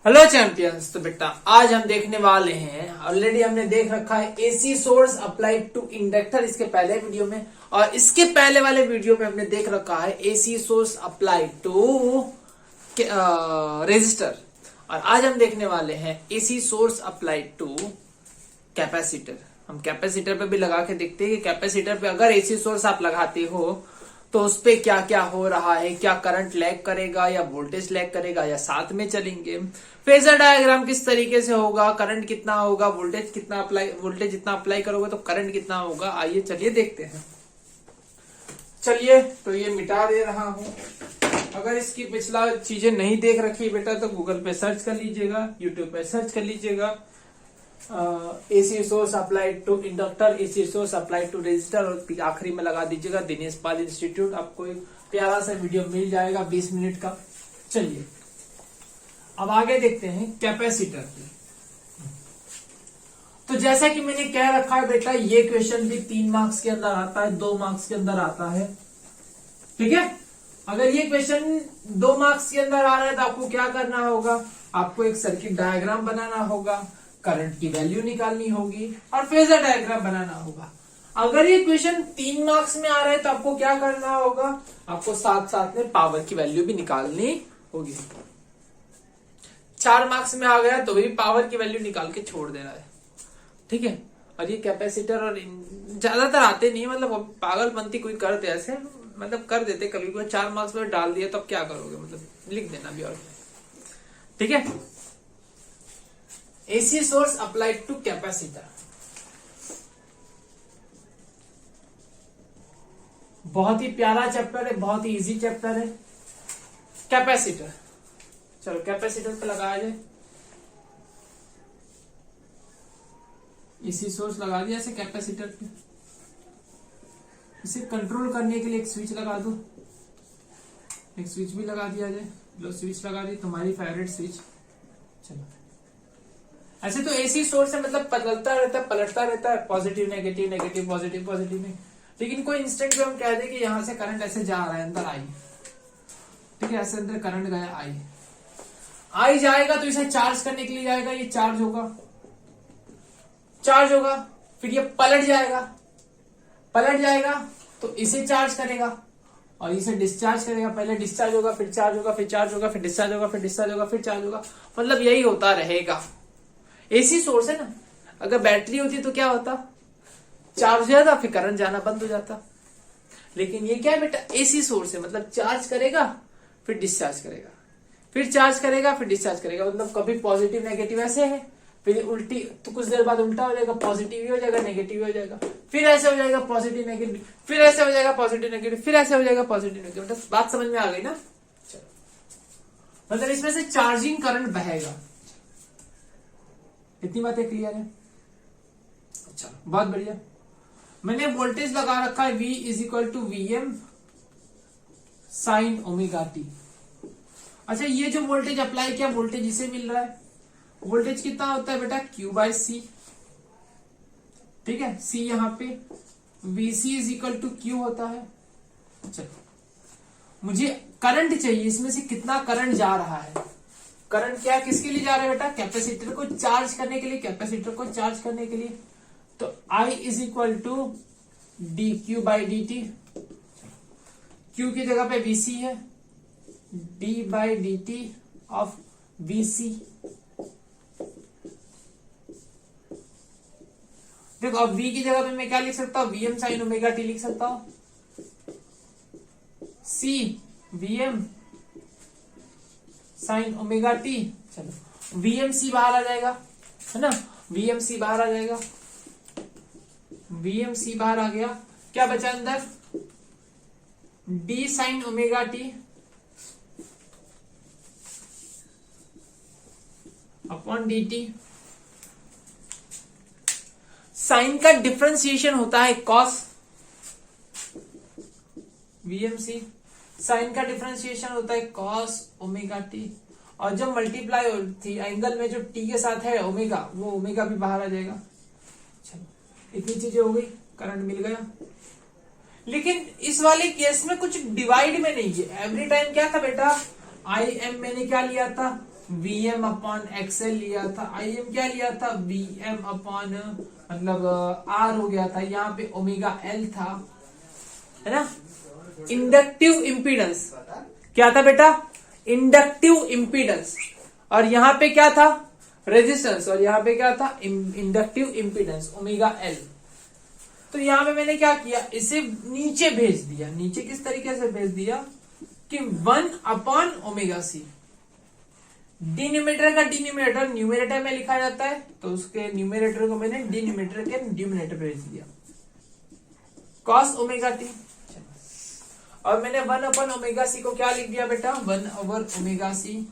Hello champions. तो बेटा आज हम देखने वाले हैं, ऑलरेडी हमने देख रखा है AC source applied to inductor इसके पहले वीडियो में, और इसके पहले वाले वीडियो में हमने देख रखा है AC source applied to resistor, और आज हम देखने वाले हैं AC source applied to capacitor. हम कैपेसिटर पे भी लगा के देखते हैं कि कैपेसिटर पे अगर एसी सोर्स आप लगाते हो तो उस पे क्या क्या हो रहा है, क्या करंट लैग करेगा या वोल्टेज लैग करेगा या साथ में चलेंगे, फेजर डायग्राम किस तरीके से होगा, करंट कितना होगा, वोल्टेज जितना अप्लाई करोगे तो करंट कितना होगा। आइए चलिए देखते हैं। चलिए तो ये मिटा दे रहा हूं। अगर इसकी पिछला चीजें नहीं देख रखी बेटा तो गूगल पे सर्च कर लीजिएगा, यूट्यूब पे सर्च कर लीजिएगा AC source applied to inductor, AC source applied to resistor, और आखिरी में लगा दीजिएगा दिनेश पाल इंस्टीट्यूट। आपको एक प्यारा सा वीडियो मिल जाएगा 20 मिनट का। चलिए अब आगे देखते हैं कैपेसिटर पे। तो जैसा कि मैंने कह रखा है बेटा, ये क्वेश्चन भी 3 मार्क्स के अंदर आता है, 2 मार्क्स के अंदर आता है। ठीक है, अगर ये क्वेश्चन 2 मार्क्स के अंदर आ रहा है तो आपको क्या करना होगा, आपको एक सर्किट डायग्राम बनाना होगा, करंट की वैल्यू निकालनी होगी और फेजर डायग्राम बनाना होगा। अगर ये क्वेश्चन 3 मार्क्स में आ रहा है तो आपको क्या करना होगा, आपको साथ साथ में पावर की वैल्यू भी निकालनी होगी। 4 मार्क्स में आ गया तो भी पावर की वैल्यू निकाल के छोड़ देना है। ठीक है, और ये कैपेसिटर और ज्यादातर आते नहीं, मतलब पागलपंती कोई करते ऐसे, मतलब कर देते कभी कोई 4 मार्क्स में डाल दिया तो अब क्या करोगे, मतलब लिख देना भी। और ठीक है, AC source applied to capacitor बहुत ही प्यारा चैप्टर है, बहुत ही इजी चैप्टर है कैपेसिटर। चलो कैपेसिटर पे लगाया जाए, एसी सोर्स लगा दिया ऐसे कैपेसिटर पे। इसे कंट्रोल करने के लिए एक स्विच लगा दो, एक स्विच भी लगा दिया जाए। लो स्विच लगा दी, तुम्हारी फेवरेट स्विच। चलो ऐसे तो एसी सोर्स है, मतलब बदलता रहता है, पलटता रहता है, positive negative negative positive positive में। लेकिन कोई इंस्टेंट पे हम कह दें कि यहां से करंट ऐसे जा रहा है अंदर आई, ठीक है, ऐसे अंदर करंट गया आई जाएगा तो इसे चार्ज करने के लिए जाएगा, ये चार्ज होगा, फिर ये पलट जाएगा तो इसे चार्ज करेगा और इसे डिस्चार्ज करेगा। पहले डिस्चार्ज होगा, फिर चार्ज होगा, फिर चार्ज होगा, फिर डिस्चार्ज होगा, फिर डिस्चार्ज होगा, फिर चार्ज होगा, मतलब यही होता रहेगा। एसी सोर्स है ना, अगर बैटरी होती तो क्या होता, चार्ज हो जाता फिर करंट जाना बंद हो जाता। लेकिन ये क्या है बेटा, एसी सोर्स है, मतलब चार्ज करेगा फिर डिस्चार्ज करेगा, फिर चार्ज करेगा फिर डिस्चार्ज करेगा, मतलब कभी पॉजिटिव नेगेटिव ऐसे है, फिर उल्टी तो कुछ देर बाद उल्टा हो जाएगा, पॉजिटिव भी हो जाएगा नेगेटिव हो जाएगा, फिर ऐसे हो जाएगा पॉजिटिव नेगेटिव, फिर ऐसे हो जाएगा पॉजिटिव नेगेटिव, फिर ऐसे हो जाएगा पॉजिटिव नेगेटिव। मतलब बात समझ में आ गई ना। चलो, मतलब इसमें से चार्जिंग करंट बहेगा। इतनी बातें क्लियर है। अच्छा बहुत बढ़िया। मैंने वोल्टेज लगा रखा है V is equal to VM sine omega t. अच्छा, ये जो वोल्टेज अप्लाई किया, वोल्टेज इसे मिल रहा है, वोल्टेज कितना होता है बेटा Q/C। ठीक है, C यहां पे VC is equal to Q होता है। चलो मुझे करंट चाहिए, इसमें से कितना करंट जा रहा है। करंट क्या किसके लिए जा रहा है बेटा, कैपेसिटर को चार्ज करने के लिए, कैपेसिटर को चार्ज करने के लिए। तो I is equal to dQ/dt, Q की जगह पे VC है, d/dt ऑफ VC। देखो अब V की जगह पे मैं क्या लिख सकता हूं, VM साइन ओमेगा टी लिख सकता हूं, C VM sine omega T. चलो VMC बाहर आ जाएगा, है ना, VMC बाहर आ जाएगा, VMC बाहर आ गया, क्या बचा अंदर, D sine omega t upon dt। Sine का डिफरेंशिएशन होता है कॉस, VMC साइन का डिफरेंशिएशन होता है कॉस ओमेगा टी, और जब मल्टीप्लाई होती एंगल में जो टी के साथ है ओमेगा, वो ओमेगा भी बाहर आ जाएगा। चलो इतनी चीजें हो गई, करंट मिल गया। लेकिन इस वाले केस में कुछ डिवाइड में नहीं है, एवरी टाइम क्या था बेटा, आई एम मैंने क्या लिया था Vm अपॉन एक्सएल लिया था, Im क्या लिया था, Vm अपॉन मतलब R हो गया था, यहाँ पे ओमेगा L था, है ना। इंडक्टिव इम्पीडेंस क्या था बेटा, इंडक्टिव इम्पीडेंस, और यहाँ पे क्या था, रेजिस्टेंस, और यहाँ पे क्या था, इंडक्टिव इम्पीडेंस ओमेगा L। तो यहाँ पे मैंने क्या किया, इसे नीचे भेज दिया। नीचे किस तरीके से भेज दिया कि 1 अपॉन ओमेगा सी, डिनोमिनेटर का डिनोमिनेटर न्यूमरेटर में लिखा जाता है, तो उसके न्यूमरेटर को मैंने डिनोमिनेटर के डिनोमिनेटर भेज दिया, कॉस ओमेगा टी। और मैंने 1 अपॉन ओमेगा सी को क्या लिख दिया बेटा, 1 ओवर ओमेगा सी,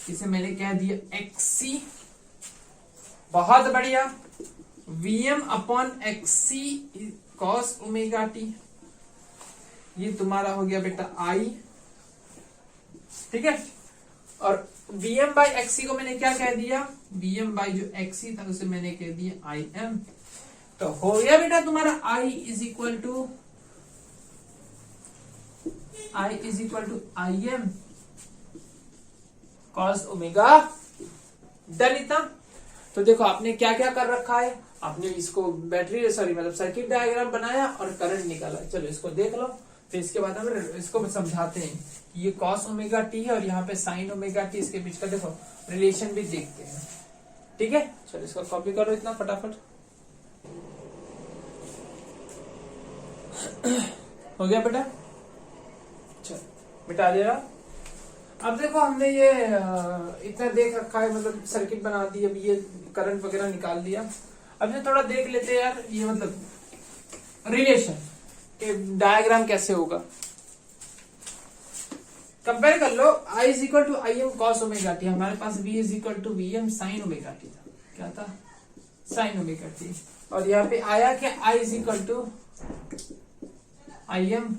इसे मैंने कह दिया एक्सी। बहुत बढ़िया, Vm upon XC cos omega t, ये तुम्हारा हो गया बेटा I, ठीक है। और Vm बाई एक्सी को मैंने क्या कह दिया, Vm बाई जो एक्सी था उसे मैंने कह दिया Im। तो हो गया बेटा तुम्हारा I is equal to Im cos omega, done इतना। तो देखो आपने क्या क्या कर रखा है, आपने इसको बैटरी सॉरी मतलब सर्किट डायग्राम बनाया और करंट निकाला। चलो इसको देख लो, फिर इसके बाद हम इसको समझाते हैं कि ये कॉस ओमेगा टी है और यहाँ पे साइन ओमेगा टी, इसके बीच का देखो रिलेशन भी देखते हैं, ठीक है। चलो इसको कॉपी करो इतना फटाफट, हो गया बेटा, चलो मिटा दे रहा। अब देखो हमने ये इतना देख रखा है, मतलब सर्किट बना दी, अब ये करंट वगैरह निकाल दिया। अब ये थोड़ा देख लेते हैं यार, ये मतलब रिलेशन के डायग्राम कैसे होगा, कंपेयर कर लो। I is equal to I M cos omega t, हमारे पास V is equal to V M sine omega t था, क्या था, साइन ओमेगा टी। और यहाँ पे आया कि I is equal to I M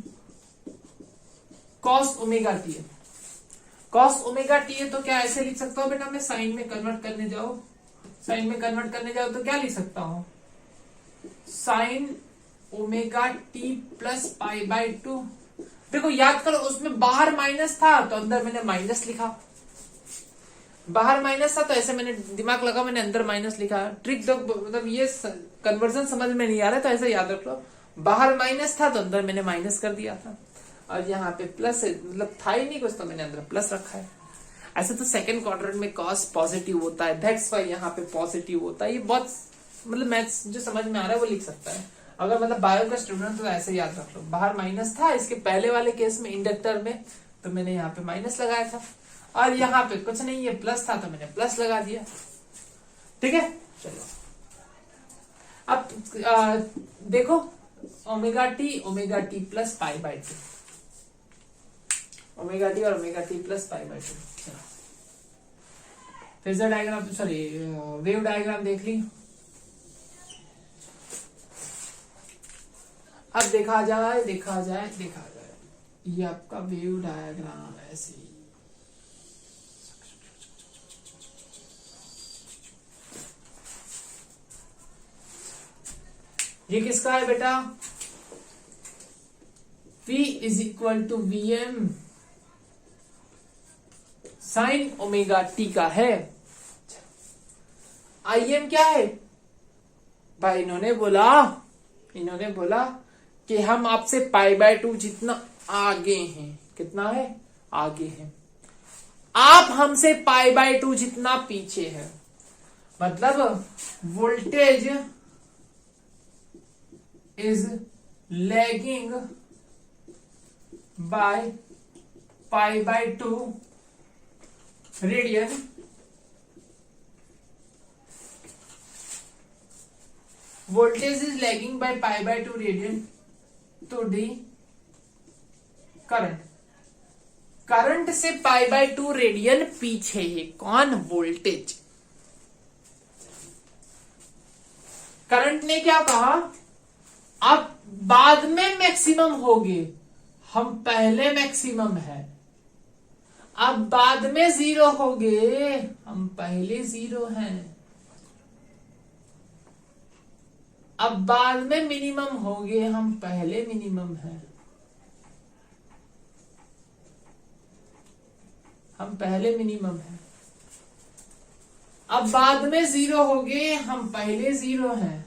cos omega t है। कॉस ओमेगा टी है तो क्या ऐसे लिख सकता हूँ बेटा मैं, साइन में कन्वर्ट करने जाओ, साइन में कन्वर्ट करने जाओ तो क्या लिख सकता हूँ, sign omega T plus pi by 2। देखो याद करो, उसमें बाहर माइनस था तो अंदर मैंने माइनस लिखा, बाहर माइनस था तो ऐसे मैंने दिमाग लगा, मैंने अंदर माइनस लिखा। ट्रिक दो, मतलब ये कन्वर्जन समझ में नहीं आ रहा है तो ऐसे याद रख लो, बाहर माइनस था तो अंदर मैंने माइनस कर दिया था, और यहाँ पे प्लस है, मतलब था ही नहीं कुछ तो मैंने अंदर प्लस रखा है। ऐसे तो सेकंड क्वाड्रेंट में कॉस पॉजिटिव होता है, दैट्स वाई यहाँ पे पॉजिटिव होता है। ये बहुत मतलब मैथ्स जो समझ में आ रहा है वो लिख सकता है, अगर मतलब बायो का स्टूडेंट तो ऐसे याद रख लो। बाहर माइनस था, इसके पहले वाले केस में इंडक्टर में तो मैंने यहाँ पे माइनस लगाया था, और यहाँ पे कुछ नहीं है प्लस था तो मैंने प्लस लगा दिया, ठीक है। चलो अब देखो omega T plus pi by 2, omega T और omega T plus pi by 2। Phasor diagram sorry wave diagram देख ली। अब देखा जाए ये आपका वेव डायग्राम ऐसे ही, ये किसका है बेटा, V is equal to V M sine omega t का है। आई एम क्या है भाई, इन्होंने बोला कि हम आपसे पाई बाय 2 जितना आगे हैं, कितना है आगे हैं, आप हमसे पाई बाय 2 जितना पीछे है, मतलब voltage is lagging by pi by 2 radian, voltage is lagging by pi by 2 radian to the current से पाई बाय 2 रेडियन पीछे है कौन, वोल्टेज। करंट ने क्या कहा, आप बाद में मैक्सिमम होगे, हम पहले मैक्सिमम है, अब बाद में 0 होगे, हम पहले 0 हैं, अब बाद में मिनिमम होगे, हम पहले मिनिमम हैं, हम पहले मिनिमम हैं। अब बाद में जीरो हो गए, हम पहले जीरो हैं।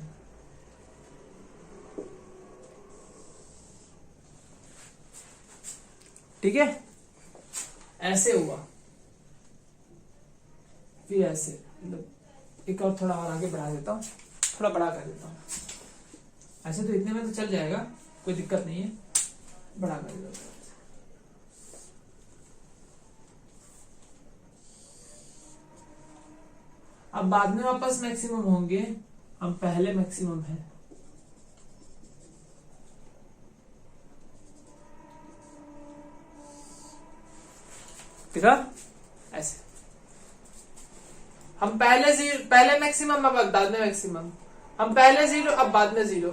ठीक है, ऐसे हुआ, फिर ऐसे, मतलब एक और थोड़ा और आगे बढ़ा देता हूं, थोड़ा बड़ा कर देता हूं। ऐसे तो इतने में तो चल जाएगा, कोई दिक्कत नहीं है, बड़ा कर देता हूं। अब बाद में वापस मैक्सिमम होंगे, हम पहले मैक्सिमम है। देखा, ऐसे हम पहले मैक्सिमम, अब बाद में मैक्सिमम, हम पहले जीरो अब बाद में जीरो,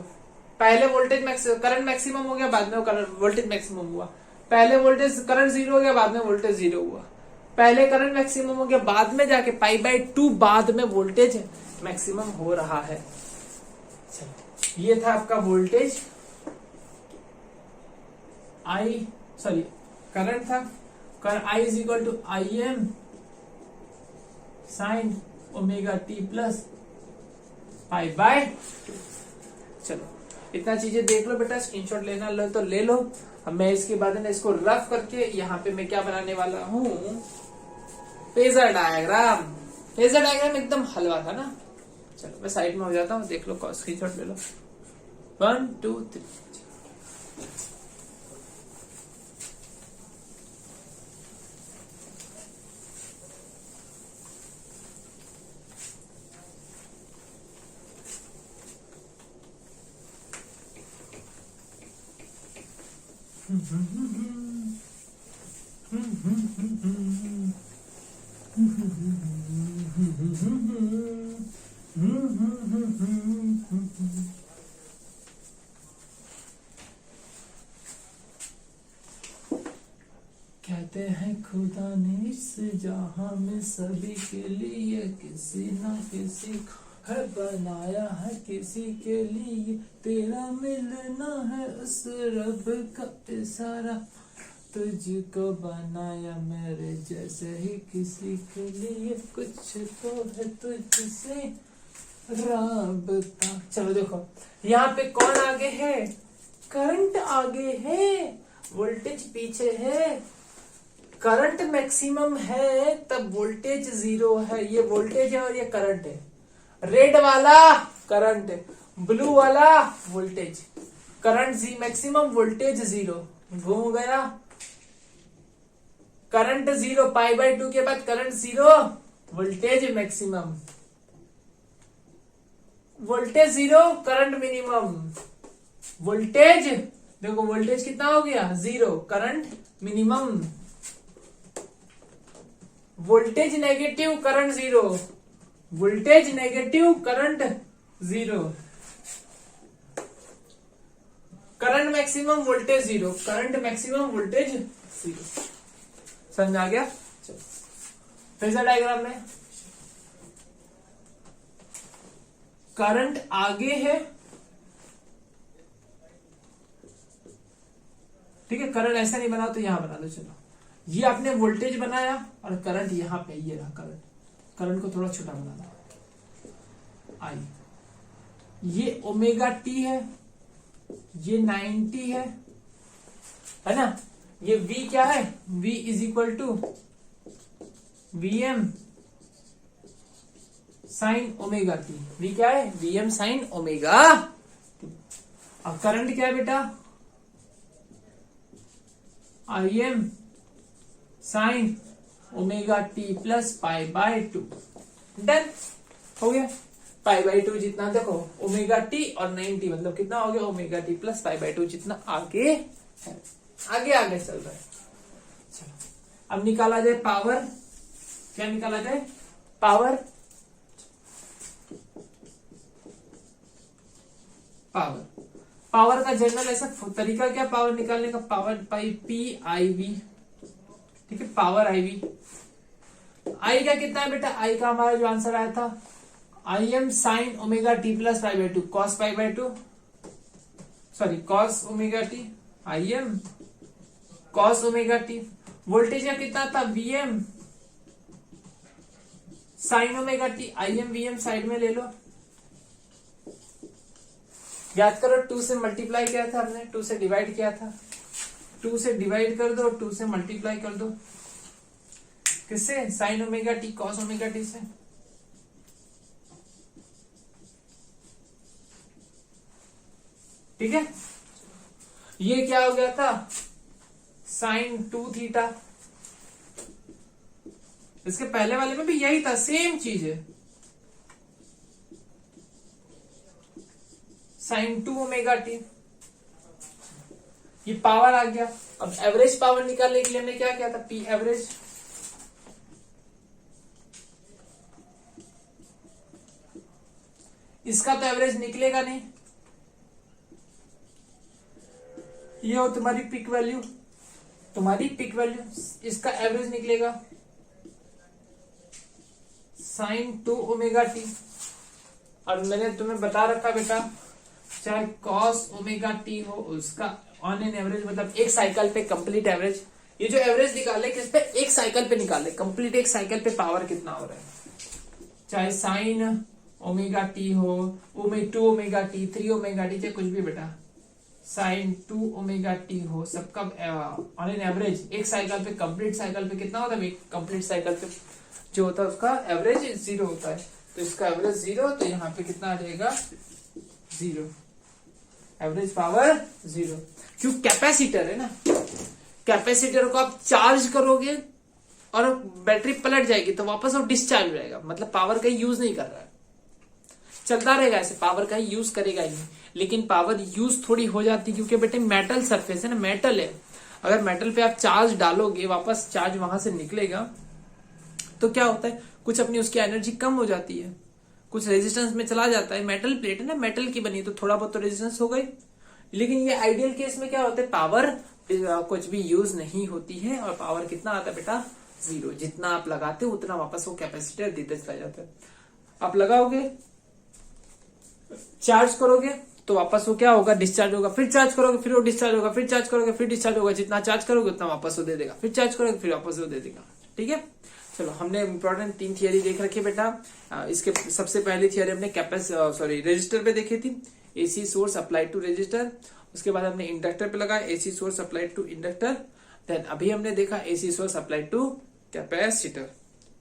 पहले वोल्टेज करंट मैक्सिमम हो गया, बाद में वोल्टेज मैक्सिमम हुआ, पहले वोल्टेज करंट जीरो हो गया, बाद में वोल्टेज जीरो हुआ, पहले करंट मैक्सिमम हो गया, बाद में जाके π/2 बाद में वोल्टेज मैक्सिमम हो रहा है। चलो, ये था आपका वोल्टेज करंट था, I is equal to IM sine omega T plus π/2। चलो, इतना चीजें देख लो बेटा, स्क्रीनशॉट लेना लो तो ले लो। अब मैं इसके बाद में इसको रफ करके यहाँ पे मैं क्या बनाने वाला हूँ, फेजर डायग्राम। फेजर डायग्राम एकदम हलवा था ना। चलो मैं साइड में हो जाता हूँ, देख लो, स्क्रीनशॉट ले लो। 1 2 3। कहते हैं खुदा ने इस जहां में सभी के लिए किसी न किसी है बनाया है, किसी के लिए तेरा मिलना है उस रब का इशारा, तुझको बनाया मेरे जैसे ही किसी के लिए कुछ तो है तुझसे राबता। चलो देखो, यहाँ पे कौन आगे है, करंट आगे है, वोल्टेज पीछे है। करंट मैक्सिमम है तब वोल्टेज जीरो है, ये वोल्टेज है और ये करंट है। रेड वाला करंट, ब्लू वाला voltage. Current maximum, voltage zero, घूम गया। करंट जीरो, π/2 के बाद current zero, voltage maximum. Voltage zero, current minimum. Voltage देखो, वोल्टेज कितना हो गया, zero, current minimum. Voltage negative, current zero, voltage negative, current zero. Current maximum, voltage zero, current maximum, voltage zero. समझ आ गया। चलो phasor diagram में current आगे है, ठीक है, करंट ऐसा नहीं बना तो यहां बना दो। चलो, ये आपने वोल्टेज बनाया और करंट यहाँ पे, ये रहा करंट। करंट को थोड़ा छोटा बना दो, आई। ये ओमेगा टी है, ये 90 है ना। ये V क्या है, V is equal to VM sine omega T. V क्या है, VM साइन ओमेगा। अब करंट क्या है बेटा, IM sine omega T plus π/2। Done हो गया। π/2 जितना देखो, ओमेगा टी और 90 मतलब कितना हो गया, ओमेगा टी प्लस π/2 जितना आगे है, आगे आगे चल रहा है। चलो अब निकाला जाए पावर। क्या निकाला जाए, पावर। पावर का जनरल ऐसा तरीका क्या पावर निकालने का, पावर बाई PIV। ठीक है, पावर IV। आई का कितना है बेटा, आई का हमारा जो आंसर आया था, IM sine omega T plus π/2, cos π/2, sorry cos omega T, IM cos omega T. Voltage का कितना था, VM sine omega T, IM VM side में ले लो, याद करो 2 से मल्टीप्लाई किया था हमने, 2 से डिवाइड किया था, 2 से डिवाइड कर दो, 2 से मल्टीप्लाई कर दो, किससे? Sine omega t cos omega t से। ठीक है, ये क्या हो गया था? Sine 2 theta. इसके पहले वाले में भी यही था, सेम चीज है, साइन 2 ओमेगा टी। ये पावर आ गया। अब एवरेज पावर निकालने के लिए हमने क्या किया था? P average. इसका तो एवरेज निकलेगा नहीं, ये हो तुम्हारी पिक वैल्यू, तुम्हारी पिक वैल्यू, इसका एवरेज निकलेगा साइन 2 ओमेगा टी। और मैंने तुम्हें बता रखा बेटा, चाहे कॉस ओमेगा टी हो, उसका ऑन एन एवरेज मतलब एक साइकिल पे कंप्लीट एवरेज। ये जो एवरेज निकाले किस पे? एक साइकिल पे निकाले, कंप्लीट एक साइकिल पे पावर कितना हो रहा है। चाहे साइन ओमेगा टी हो, 2 ओमेगा टी, 3 ओमेगा टी, चाहे कुछ भी बेटा, साइन 2 ओमेगा टी हो, सबका ऑन एन एवरेज एक साइकिल पे, कंप्लीट साइकिल पे कितना होता है? कंप्लीट साइकिल पे जो होता है उसका एवरेज 0 होता है। तो इसका एवरेज 0, तो यहाँ पे कितना आ जाएगा? 0, एवरेज पावर 0। क्यों? कैपेसिटर है ना, कैपेसिटर को आप चार्ज करोगे और बैटरी पलट जाएगी तो वापस वो डिस्चार्ज हो जाएगा, मतलब पावर का यूज नहीं कर रहा है, चलता रहेगा ऐसे, पावर का यूज करेगा ही नहीं। लेकिन पावर यूज थोड़ी हो जाती है क्योंकि बेटे मेटल सरफेस है ना, मेटल है। अगर मेटल पे आप चार्ज डालोगे, वापस चार्ज वहां से निकलेगा, तो क्या होता है? कुछ अपनी उसकी एनर्जी कम हो जाती है, कुछ रेजिस्टेंस में चला जाता है। मेटल प्लेट है ना, मेटल की बनी, तो थोड़ा बहुत तो रेजिस्टेंस हो गई। लेकिन ये आइडियल केस में क्या होता है? पावर कुछ भी यूज नहीं होती है और पावर कितना आता है बेटा? 0। जितना आप लगाते हो उतना वापस वो कैपेसिटर देते चला जाता है। आप लगाओगे, चार्ज करोगे तो वापस वो क्या होगा? डिस्चार्ज होगा, फिर चार्ज करोगे फिर वो डिस्चार्ज होगा, फिर चार्ज करोगे फिर डिस्चार्ज होगा। जितना चार्ज करोगे उतना वापस वो दे देगा, फिर चार्ज करोगे फिर वापस वो दे देगा। ठीक है, चलो हमने इंपॉर्टेंट 3 थियरी देख रखी बेटा। इसके सबसे पहली थियरी हमने रेजिस्टर पे देखी थी, AC source applied to resistor. उसके बाद हमने इंडक्टर पे लगाया, AC source applied to inductor. Then अभी हमने देखा AC source applied to capacitor.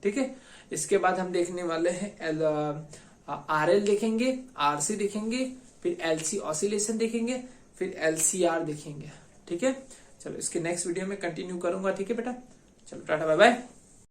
ठीक है, इसके बाद हम देखने वाले हैं RL देखेंगे, RC देखेंगे, फिर LC ऑसिलेशन देखेंगे, फिर LCR देखेंगे। ठीक है, चलो इसके नेक्स्ट वीडियो में कंटिन्यू करूंगा। ठीक है बेटा, चलो टाटा बाय बाय।